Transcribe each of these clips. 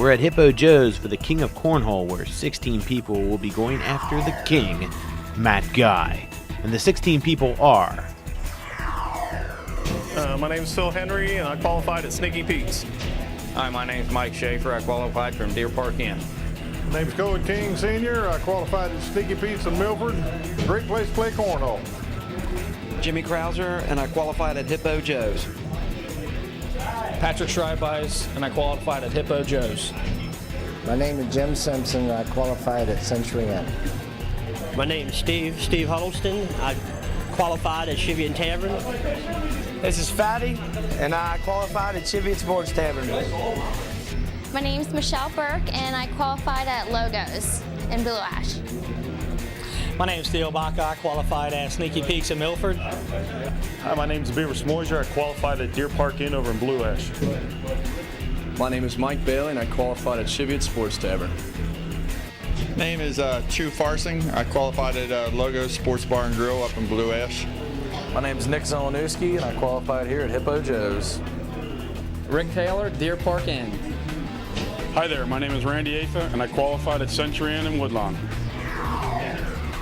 We're at Hippo Joe's for the King of Cornhole, where 16 people will be going after the king, Matt Guy. And the 16 people are... My name is Phil Henry, and I qualified at Sneaky Pete's. Hi, my name is Mike Schaefer. I qualified from Deer Park Inn. My name's Cohen King Sr. I qualified at Sneaky Pete's in Milford. Great place to play cornhole. Jimmy Krauser, and I qualified at Hippo Joe's. Patrick Schreibeis, and I qualified at Hippo Joe's. My name is Jim Simpson. I qualified at Century Inn. My name is Steve Huddleston. I qualified at Cheviot Tavern. This is Fatty, and I qualified at Cheviot Sports Tavern. My name is Michelle Burke, and I qualified at Logos in Blue Ash. My name is Theo Baca. I qualified at Sneaky Pete's in Milford. Hi, my name is Beaver Smoiser. I qualified at Deer Park Inn over in Blue Ash. My name is Mike Bailey, and I qualified at Cheviot Sports Tavern. Name is Chu Farfsing. I qualified at Logos Sports Bar and Grill up in Blue Ash. My name is Nick Zelenuski, and I qualified here at Hippo Joe's. Rick Taylor, Deer Park Inn. Hi there, my name is Randy Atha, and I qualified at Century Inn in Woodlawn.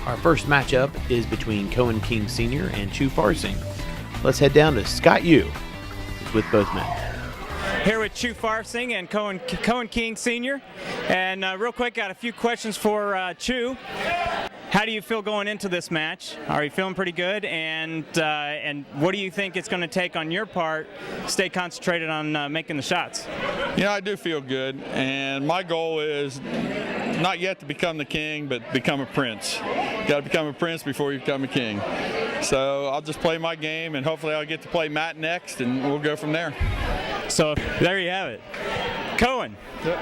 Our first matchup is between Cohen King Sr. and Chu Farfsing. Let's head down to Scott Yu, who's with both men. Here with Chu Farfsing and Cohen King Sr. And real quick, got a few questions for Chu. How do you feel going into this match? Are you feeling pretty good? And what do you think it's going to take on your part to stay concentrated on making the shots? I do feel good, and my goal is not yet to become the king, but become a prince. You got to become a prince before you become a king. So I'll just play my game, and hopefully I'll get to play Matt next, and we'll go from there. So there you have it. Cohen. Yep.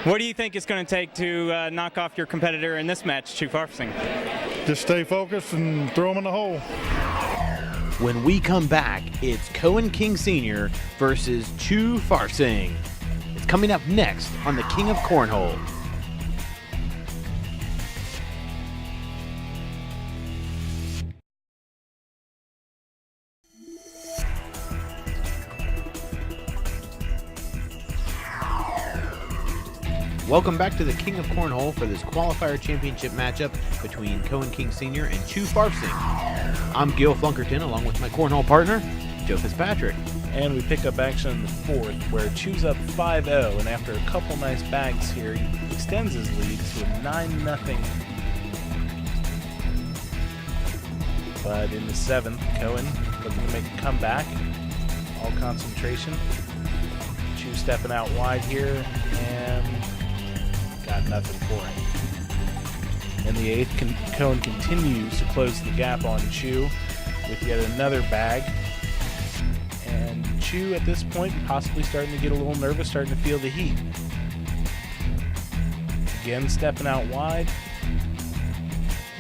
What do you think it's going to take to knock off your competitor in this match, Chu Farfsing? Just stay focused and throw him in the hole. When we come back, it's Cohen King Sr. versus Chu Farfsing. It's coming up next on the King of Cornhole. Welcome back to the King of Cornhole for this qualifier championship matchup between Cohen King Sr. and Chu Farfsing. I'm Gil Flunkerton along with my cornhole partner, Joe Fitzpatrick. And we pick up action in the fourth where Chu's up 5-0, and after a couple nice bags here, he extends his lead to a 9-0. But in the seventh, Cohen looking to make a comeback. All concentration. Chu stepping out wide here, and got nothing for him. In the eighth, Cohen continues to close the gap on Chu with yet another bag. And Chu at this point possibly starting to get a little nervous, starting to feel the heat. Again, stepping out wide.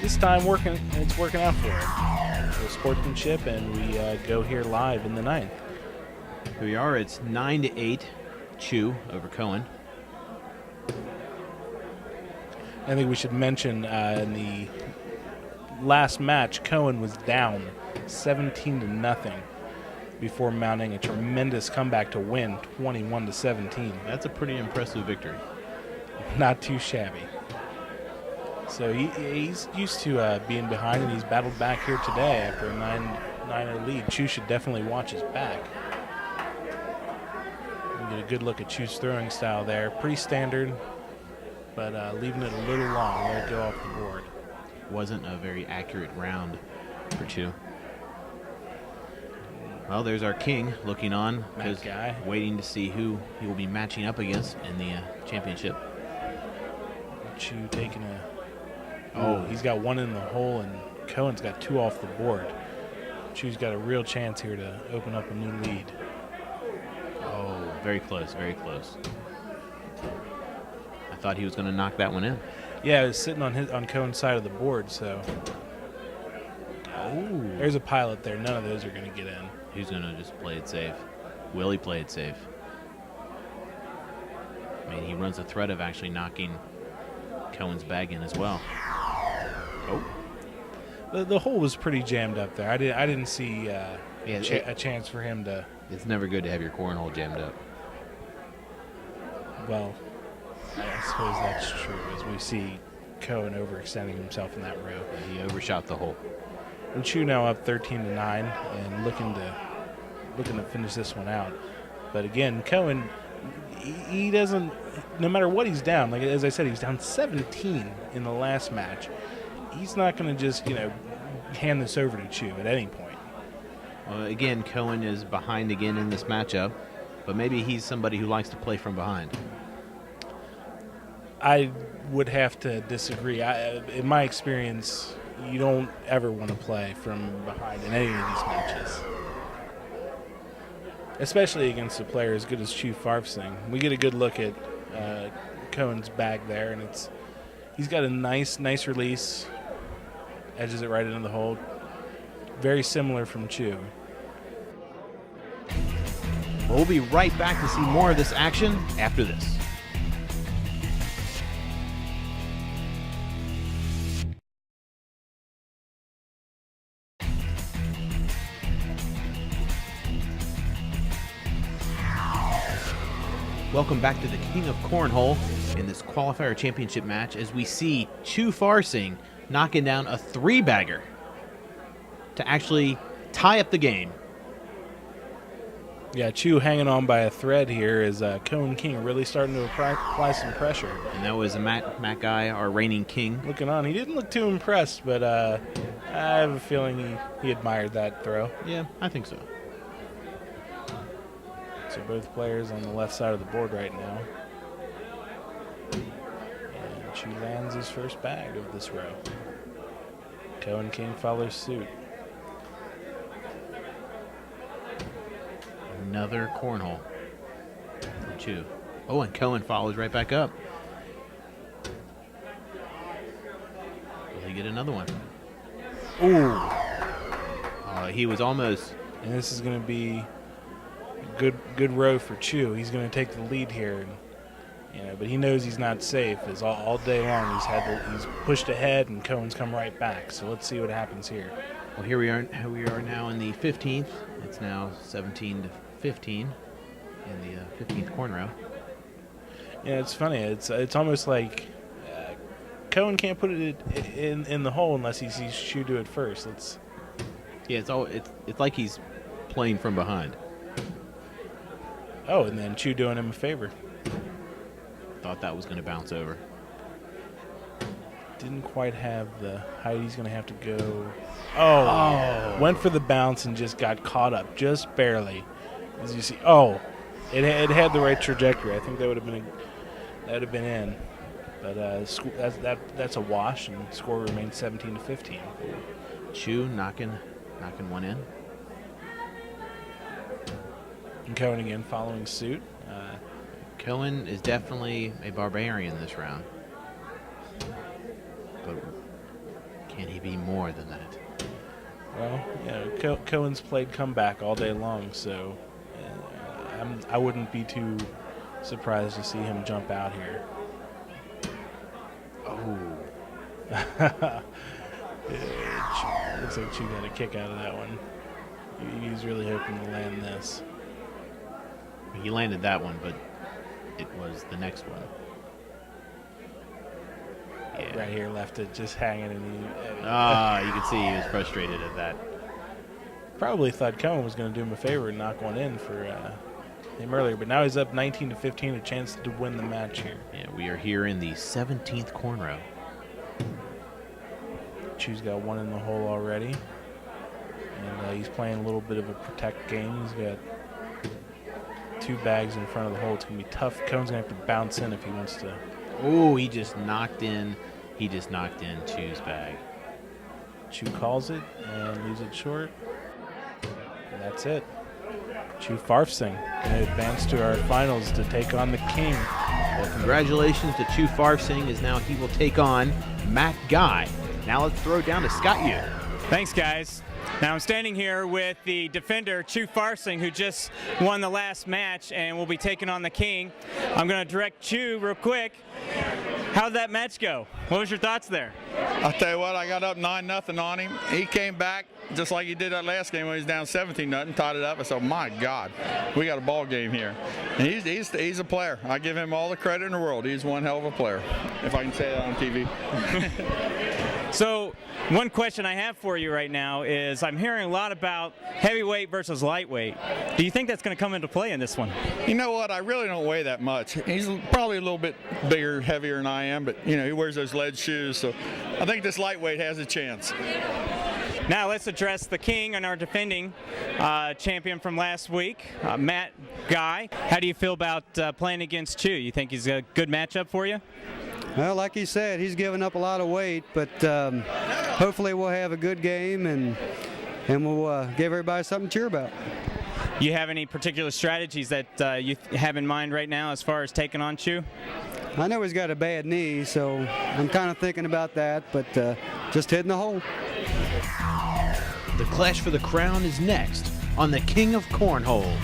This time it's working out for him. So sportsmanship, and we go here live in the ninth. Here we are, it's 9-8, Chu over Cohen. I think we should mention in the last match, Cohen was down 17-0 before mounting a tremendous comeback to win 21-17. That's a pretty impressive victory. Not too shabby. So he's used to being behind, and he's battled back here today after a 9-0 lead. Chu should definitely watch his back. We get a good look at Chu's throwing style there. Pretty standard, but leaving it a little long, let it go off the board. Wasn't a very accurate round for Chu. Well, there's our king looking on, waiting to see who he will be matching up against in the championship. Chu taking a... Oh, he's got one in the hole, and Cohen's got two off the board. Chu's got a real chance here to open up a new lead. Oh, very close, very close. I thought he was going to knock that one in. Yeah, it was sitting on Cohen's side of the board, so... Oh, there's a pilot there. None of those are going to get in. Who's going to just play it safe? Will he play it safe? I mean, he runs the threat of actually knocking Cohen's bag in as well. Oh. The hole was pretty jammed up there. I didn't see a chance for him to... It's never good to have your cornhole jammed up. Well, I suppose that's true, as we see Cohen overextending himself in that row. He overshot the hole. And Chu now up 13-9 and looking to finish this one out. But again, Cohen, he doesn't, no matter what he's down, like as I said, he's down 17 in the last match. He's not going to just, hand this over to Chu at any point. Well, again, Cohen is behind again in this matchup, but maybe he's somebody who likes to play from behind. I would have to disagree. In my experience, you don't ever want to play from behind in any of these matches, especially against a player as good as Chu Farfsing. We get a good look at Cohen's bag there, and he's got a nice release, edges it right into the hole. Very similar from Chu. We'll be right back to see more of this action after this. Welcome back to the King of Cornhole in this qualifier championship match as we see Chu Farfsing knocking down a 3-bagger to actually tie up the game. Yeah, Chu hanging on by a thread here as Cohen King really starting to apply some pressure. And that was Matt Guy, our reigning king. Looking on. He didn't look too impressed, but I have a feeling he admired that throw. Yeah, I think so. So both players on the left side of the board right now. And Chu lands his first bag of this row. Cohen King follows suit. Another cornhole from Chu. Oh, and Cohen follows right back up. Will he get another one? Ooh. Oh, he was almost. And this is going to be good row for Chu. He's going to take the lead here, but he knows he's not safe. As all day long he's pushed ahead, and Cohen's come right back. So let's see what happens here. Well, here we are now in the 15th. It's now 17-15 in the 15th corn row. Yeah, it's funny. It's almost like Cohen can't put it in the hole unless he sees Chu do it first. It's like he's playing from behind. Oh, and then Chu doing him a favor. Thought that was going to bounce over. Didn't quite have the height. He's going to have to go. Oh, went for the bounce and just got caught up just barely. As you see, it had the right trajectory. I think that would have been in. But that's a wash, and the score remains 17-15. Chu knocking one in. And Cohen again following suit. Cohen is definitely a barbarian this round. But can he be more than that? Well, Cohen's played comeback all day long, so I wouldn't be too surprised to see him jump out here. Oh. Looks like Chu got a kick out of that one. He's really hoping to land this. He landed that one, but it was the next one. Yeah. Right here, left it just hanging. You could see he was frustrated at that. Probably thought Cohen was going to do him a favor and knock one in for him earlier, but now he's up 19-15, a chance to win the match here. Yeah, we are here in the 17th corn row. Chu's got one in the hole already, and he's playing a little bit of a protect game. He's got 2 bags in front of the hole. It's going to be tough. Cohen's going to have to bounce in if he wants to. Oh, he just knocked in Chu's bag. Chu calls it and leaves it short. And that's it. Chu Farfsing going to advance to our finals to take on the king. Well, congratulations to Chu Farfsing, as now he will take on Matt Guy. Now let's throw it down to Scott Yu. Thanks, guys. Now I'm standing here with the defender, Chu Farfsing, who just won the last match and will be taking on the king. I'm going to direct Chu real quick. How'd that match go? What was your thoughts there? I'll tell you what, I got up 9-0 on him. He came back, just like he did that last game when he was down 17-0, tied it up. I said, my God, we got a ball game here. And he's a player. I give him all the credit in the world. He's one hell of a player, if I can say that on TV. So one question I have for you right now is I'm hearing a lot about heavyweight versus lightweight. Do you think that's going to come into play in this one? You know what? I really don't weigh that much. He's probably a little bit bigger, heavier than I am, but he wears those lead shoes, so I think this lightweight has a chance. Now let's address the king and our defending champion from last week, Matt Guy. How do you feel about playing against Chu? You think he's a good matchup for you? Well, like he said, he's given up a lot of weight, but hopefully we'll have a good game and we'll give everybody something to cheer about. You have any particular strategies that you have in mind right now as far as taking on Chu? I know he's got a bad knee, so I'm kind of thinking about that, but just hitting the hole. The clash for the crown is next on the King of Cornhole.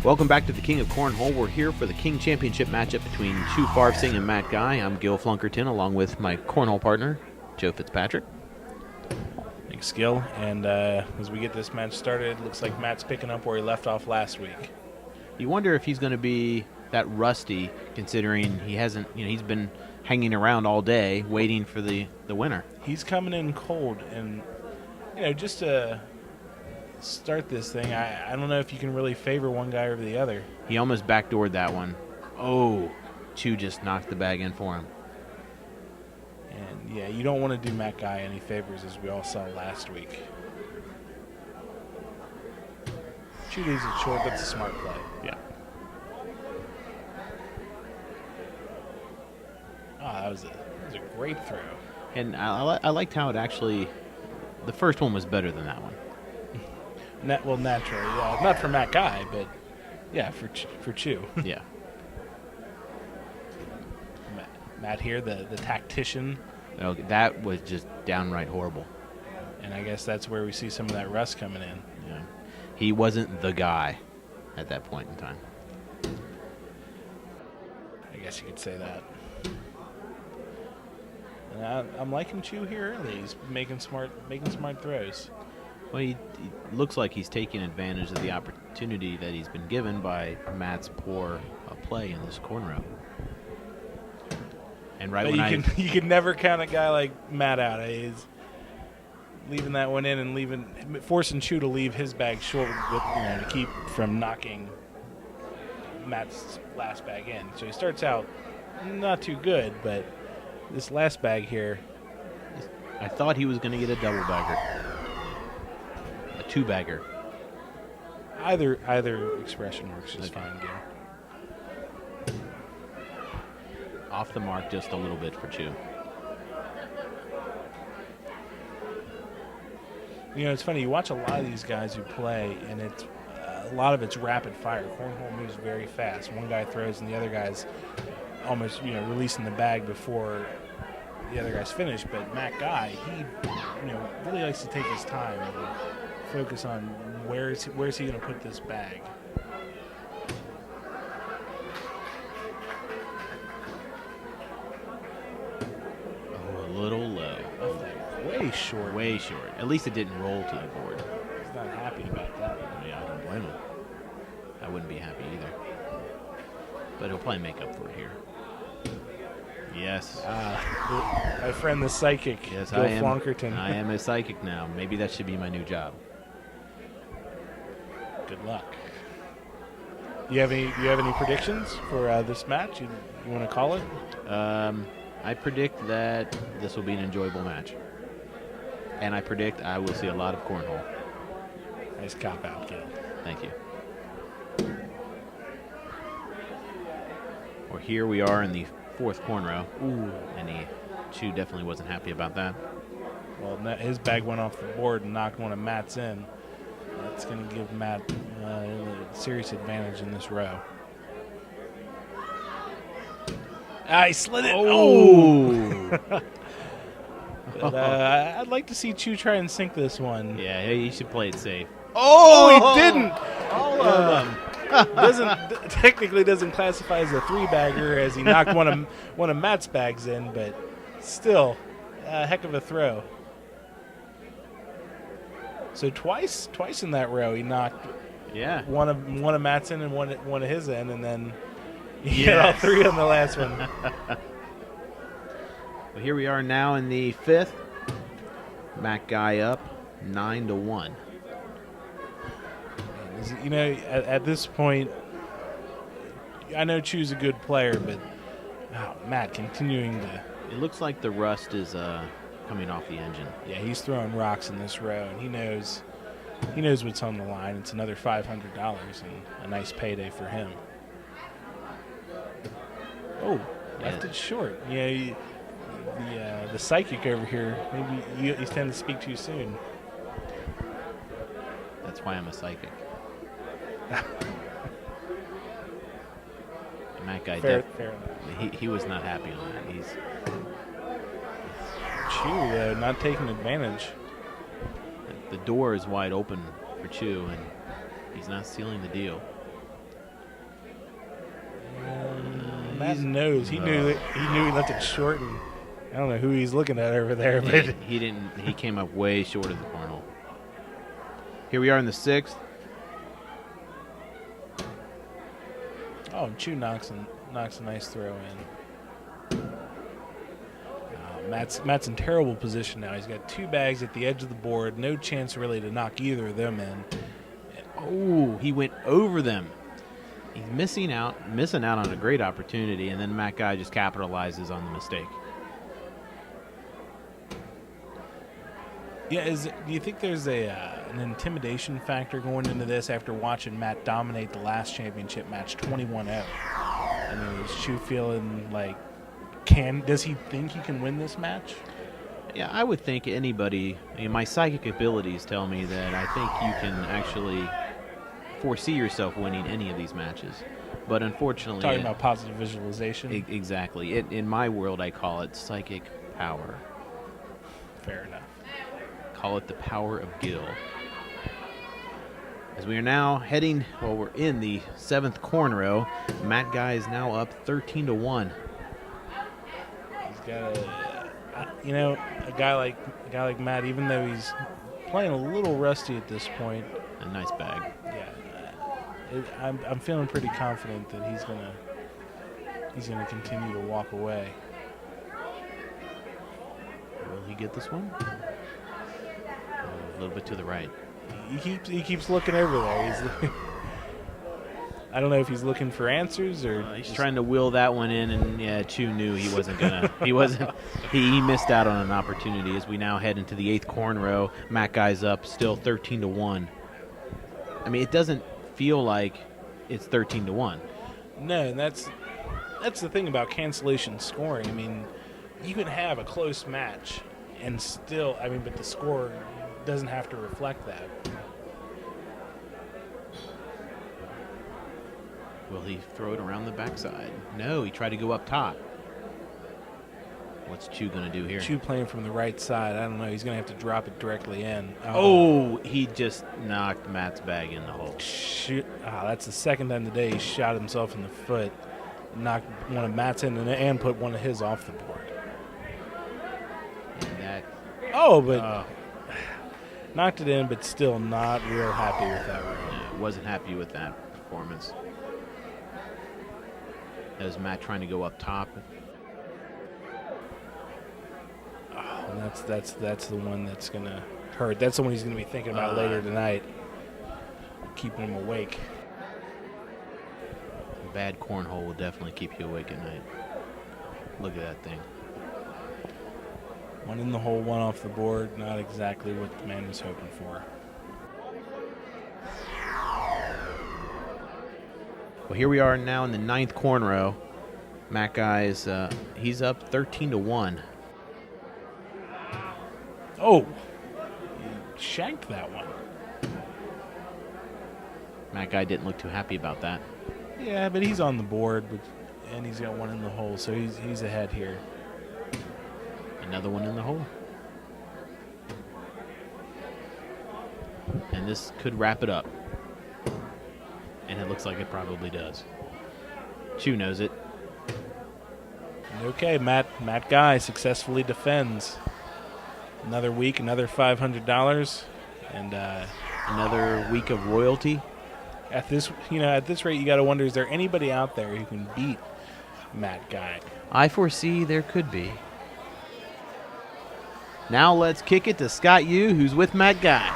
Welcome back to the King of Cornhole. We're here for the King Championship matchup between Chu Farfsing and Matt Guy. I'm Gil Flunkerton, along with my cornhole partner, Joe Fitzpatrick. Thanks, Gil. And as we get this match started, it looks like Matt's picking up where he left off last week. You wonder if he's going to be that rusty, considering he hasn't, he's been hanging around all day waiting for the winner. He's coming in cold, and just to start this thing, I don't know if you can really favor one guy over the other. He almost backdoored that one. Oh, Chu just knocked the bag in for him. And yeah, you don't want to do Matt Guy any favors, as we all saw last week. Chu leaves it short. That's a smart play. Yeah. Oh, that was a great throw. And I liked how it actually, the first one was better than that one. Well, naturally, not for Matt Guy, but yeah, for Chu. Yeah. Matt here, the tactician. Oh, that was just downright horrible. And I guess that's where we see some of that rust coming in. Yeah. He wasn't the guy at that point in time. I guess you could say that. And I'm liking Chu here early. He's making smart throws. Well, he looks like he's taking advantage of the opportunity that he's been given by Matt's poor play in this corn row. And you can never count a guy like Matt out. He's leaving that one in and forcing Chu to leave his bag short to keep from knocking Matt's last bag in. So he starts out not too good, but this last bag here, I thought he was going to get a double bagger. Two-bagger. Either expression works just fine, Gil. Off the mark just a little bit for Chu. It's funny. You watch a lot of these guys who play, and it's a lot of it's rapid fire. Cornhole moves very fast. One guy throws, and the other guy's almost releasing the bag before the other guy's finished. But Matt Guy, he really likes to take his time and focus on where is he going to put this bag. Oh, a little low. Way short. Way short. At least it didn't roll to the board. He's not happy about that. Yeah, I don't blame him. I wouldn't be happy either. But he'll probably make up for it here. Yes. My friend the psychic. Yes, Gil Flunkerton. I am a psychic now. Maybe that should be my new job. Good luck. You have any predictions for this match? You want to call it? I predict that this will be an enjoyable match. And I predict I will see a lot of cornhole. Nice cop out, Gil. Thank you. Well, here we are in the fourth corn row. Ooh. And Chu definitely wasn't happy about that. Well, his bag went off the board and knocked one of Matt's in. That's going to give Matt a serious advantage in this row. I slid it. Oh! But, I'd like to see Chu try and sink this one. Yeah, he should play it safe. Oh, he didn't. All of them. Technically doesn't classify as a 3-bagger as he knocked one of Matt's bags in, but still, a heck of a throw. So twice in that row he knocked one of Matt's in and one of his in, and then he hit all 3 on the last one. Well, here we are now in the 5th. Matt Guy up 9-1. You know, at this point, I know Chu's a good player, but Matt continuing to. It looks like the rust is coming off the engine. Yeah, he's throwing rocks in this row, and he knows what's on the line. It's another $500 and a nice payday for him. Oh, left it short. Yeah, the psychic over here. Maybe you tend to speak too soon. That's why I'm a psychic. Matt Guy, fair enough. He was not happy on that. He's Chu not taking advantage. The door is wide open for Chu, and he's not sealing the deal. Matt knows. He knew he left it short, and I don't know who he's looking at over there, but he didn't. He came up way short of the cornhole. Here we are in the 6th. Oh, Chu knocks a nice throw in. Matt's in terrible position now. He's got 2 bags at the edge of the board. No chance really to knock either of them in. Oh, he went over them. He's missing out on a great opportunity, and then Matt Guy just capitalizes on the mistake. Yeah, do you think there's an intimidation factor going into this after watching Matt dominate the last championship match 21-0? I mean, is Chu feeling like, does he think he can win this match? Yeah, I would think anybody, my psychic abilities tell me that I think you can actually foresee yourself winning any of these matches. But unfortunately... Talking about positive visualization? Exactly. In my world, I call it psychic power. Fair enough. Call it the power of Gil. As we are now we're in the 7th corner row. Matt Guy is now up 13-1. He's got a guy like Matt, even though he's playing a little rusty at this point. A nice bag. Yeah, I'm feeling pretty confident that he's gonna continue to walk away. Will he get this one? A little bit to the right. He keeps looking over there. I don't know if he's looking for answers or he's trying to will that one in, and Chu knew he wasn't gonna. He missed out on an opportunity. As we now head into the 8th corner row, Matt Guy's up still 13-1. I mean, it doesn't feel like it's 13-1. No, and that's the thing about cancellation scoring. I mean, you can have a close match and still, but the score doesn't have to reflect that. Will he throw it around the backside? No, he tried to go up top. What's Chu going to do here? Chu playing from the right side. I don't know. He's going to have to drop it directly in. Oh, he just knocked Matt's bag in the hole. Shoot. That's the second time today he shot himself in the foot. Knocked one of Matt's in and put one of his off the board. But knocked it in, but still not real happy with that row. Yeah, wasn't happy with that performance. That was Matt trying to go up top. And that's the one that's gonna hurt. That's the one he's gonna be thinking about later tonight. Keeping him awake. A bad cornhole will definitely keep you awake at night. Look at that thing. One in the hole, one off the board. Not exactly what the man was hoping for. Well, here we are now in the 9th corner row. Matt Guy is he's up 13-1. Oh, he shanked that one. Matt Guy didn't look too happy about that. Yeah, but he's on the board, and he's got one in the hole, so he's ahead here. Another one in the hole. and this could wrap it up. And it looks like it probably does. Chu knows it. Okay, Matt Guy successfully defends. Another week, another $500, and another week of royalty. At this rate, you got to wonder: is there anybody out there who can beat Matt Guy? I foresee there could be. Now let's kick it to Scott Yu, who's with Matt Guy.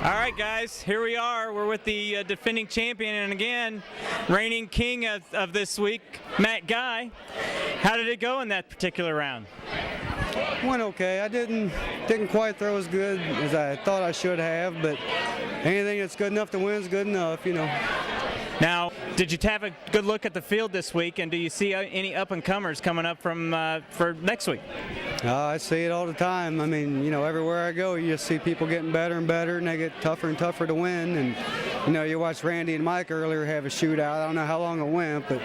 All right, guys, here we are. We're with the defending champion, and again, reigning king of this week, Matt Guy. How did it go in that particular round? Went okay. I didn't quite throw as good as I thought I should have, but anything that's good enough to win is good enough, you know. Now, did you have a good look at the field this week, and do you see any up-and-comers coming up for next week? I see it all the time. I mean, you know, everywhere I go, you just see people getting better and better, and they get tougher and tougher to win. And, you know, you watched Randy and Mike earlier have a shootout. I don't know how long it went, but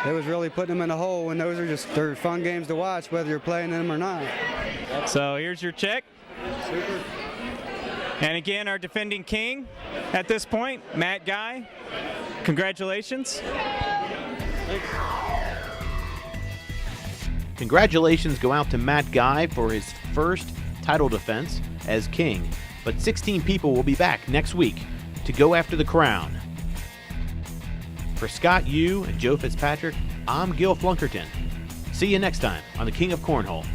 it was really putting them in a hole, and they're fun games to watch, whether you're playing them or not. So here's your check. Super. And again, our defending king at this point, Matt Guy. Congratulations. Thanks. Congratulations go out to Matt Guy for his first title defense as king. But 16 people will be back next week to go after the crown. For Scott Yu and Joe Fitzpatrick, I'm Gil Flunkerton. See you next time on the King of Cornhole.